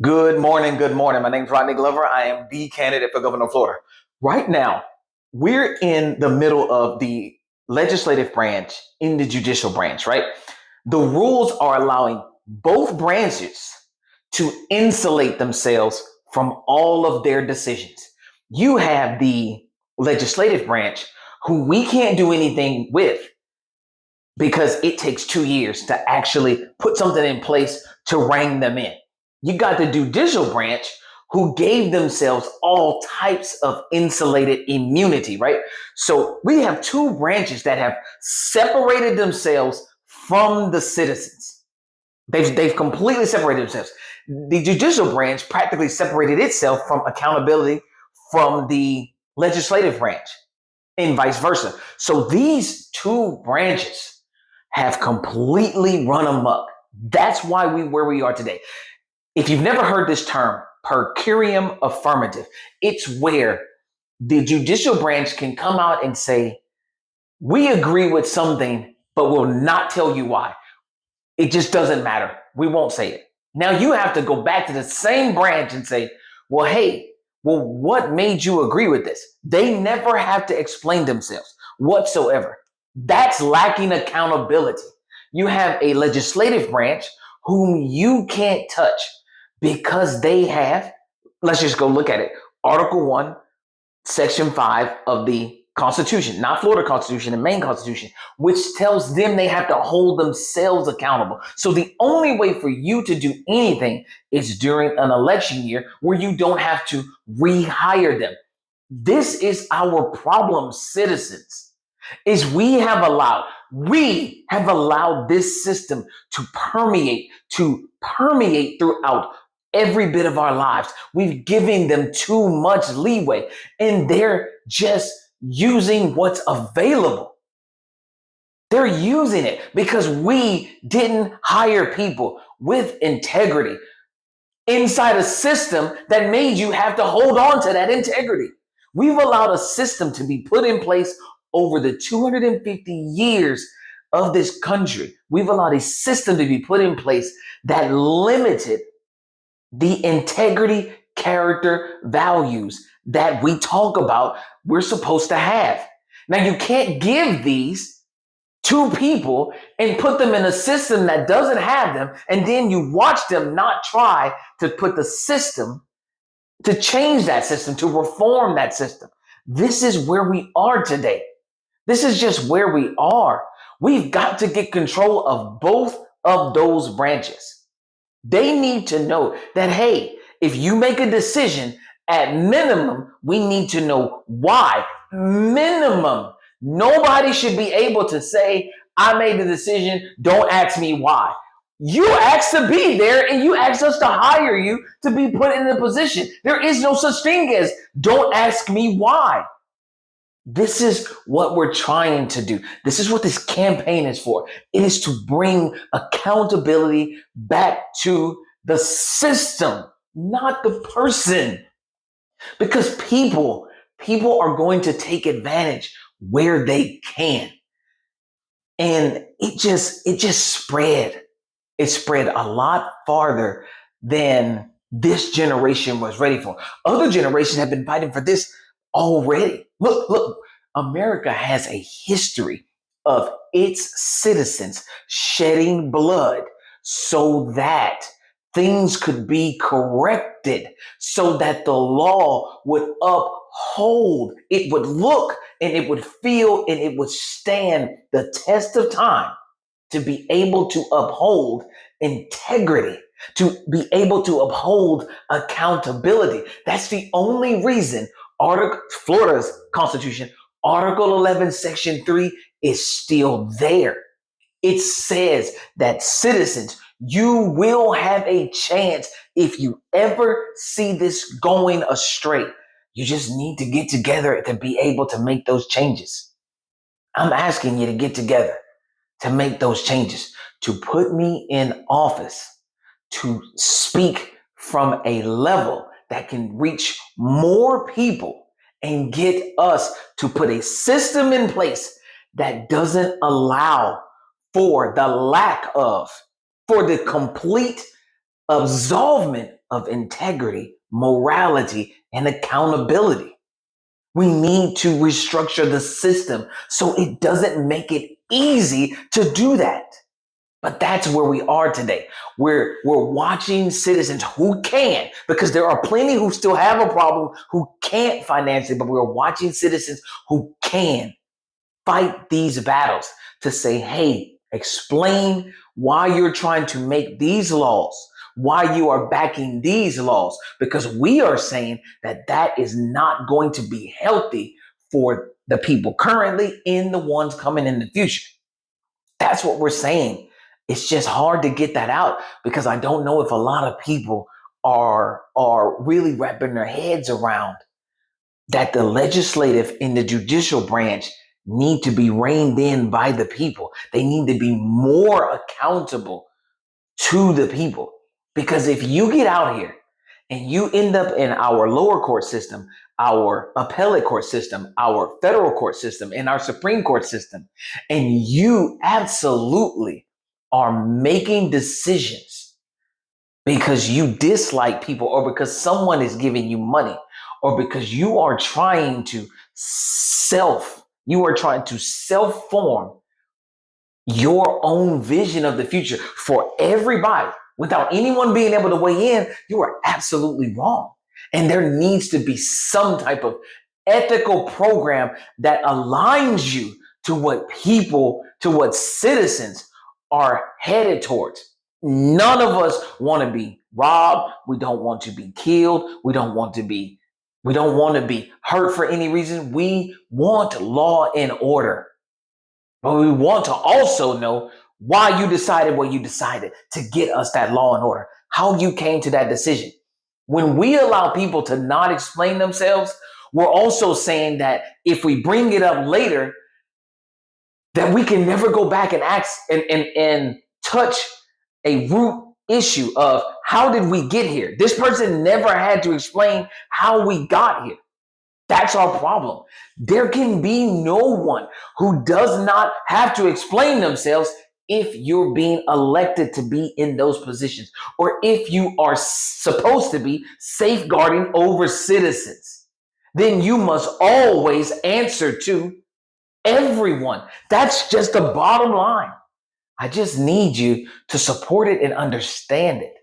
Good morning. Good morning. My name is Rodney Glover. I am the candidate for governor of Florida. Right now, we're in the middle of the legislative branch in the judicial branch, right? The rules are allowing both branches to insulate themselves from all of their decisions. You have the legislative branch who we can't do anything with because it takes 2 years to actually put something in place to rein them in. You got the judicial branch who gave themselves all types of insulated immunity, right? So we have two branches that have separated themselves from the citizens. They've completely separated themselves. The judicial branch practically separated itself from accountability from the legislative branch and vice versa. So these two branches have completely run amok. That's why where we are today. If you've never heard this term, per curiam affirmative, it's where the judicial branch can come out and say, we agree with something, but will not tell you why. It just doesn't matter. We won't say it. Now you have to go back to the same branch and say, well, hey, what made you agree with this? They never have to explain themselves whatsoever. That's lacking accountability. You have a legislative branch whom you can't touch because they have, let's just go look at it. Article 1, Section 5 of the Constitution, not Florida Constitution, the main Constitution, which tells them they have to hold themselves accountable. So the only way for you to do anything is during an election year where you don't have to rehire them. This is our problem, citizens, is we have allowed this system to permeate throughout every bit of our lives. We've given them too much leeway, and they're just using what's available. They're using it because we didn't hire people with integrity inside a system that made you have to hold on to that integrity. We've allowed a system to be put in place over the 250 years of this country. We've allowed a system to be put in place that limited the integrity, character, values that we talk about we're supposed to have. Now, you can't give these to people and put them in a system that doesn't have them, and then you watch them not try to put the system, to change that system, to reform that system. This is where we are today. This is just where we are. We've got to get control of both of those branches. They need to know that, hey, if you make a decision, at minimum, we need to know why. Minimum. Nobody should be able to say, I made the decision, don't ask me why. You asked to be there and you asked us to hire you to be put in a position. There is no such thing as don't ask me why. This is what we're trying to do. This is what this campaign is for. It is to bring accountability back to the system, not the person. Because people are going to take advantage where they can. And it just spread. It spread a lot farther than this generation was ready for. Other generations have been fighting for this already. Look, America has a history of its citizens shedding blood so that things could be corrected, so that the law would uphold, it would look and it would feel and it would stand the test of time to be able to uphold integrity, to be able to uphold accountability. That's the only reason Florida's Constitution, Article 11, Section 3 is still there. It says that citizens, you will have a chance if you ever see this going astray. You just need to get together to be able to make those changes. I'm asking you to get together to make those changes, to put me in office, to speak from a level that can reach more people and get us to put a system in place that doesn't allow for the complete absolvement of integrity, morality, and accountability. We need to restructure the system so it doesn't make it easy to do that. But that's where we are today. We're watching citizens who can, because there are plenty who still have a problem who can't financially, but we're watching citizens who can fight these battles to say, hey, explain why you're trying to make these laws, why you are backing these laws, because we are saying that that is not going to be healthy for the people currently and the ones coming in the future. That's what we're saying. It's just hard to get that out because I don't know if a lot of people are really wrapping their heads around that the legislative and the judicial branch need to be reined in by the people. They need to be more accountable to the people. Because if you get out here and you end up in our lower court system, our appellate court system, our federal court system, and our Supreme Court system, and you absolutely are making decisions because you dislike people or because someone is giving you money or because you are trying to self-form your own vision of the future for everybody without anyone being able to weigh in, you are absolutely wrong. And there needs to be some type of ethical program that aligns you to what people, to what citizens are headed towards. None of us want to be robbed. We don't want to be killed. We don't want to be hurt for any reason. We want law and order. But we want to also know why you decided what you decided to get us that law and order, how you came to that decision. When we allow people to not explain themselves, we're also saying that if we bring it up later, that we can never go back and ask and touch a root issue of how did we get here? This person never had to explain how we got here. That's our problem. There can be no one who does not have to explain themselves if you're being elected to be in those positions or if you are supposed to be safeguarding over citizens. Then you must always answer to everyone. That's just the bottom line. I just need you to support it and understand it.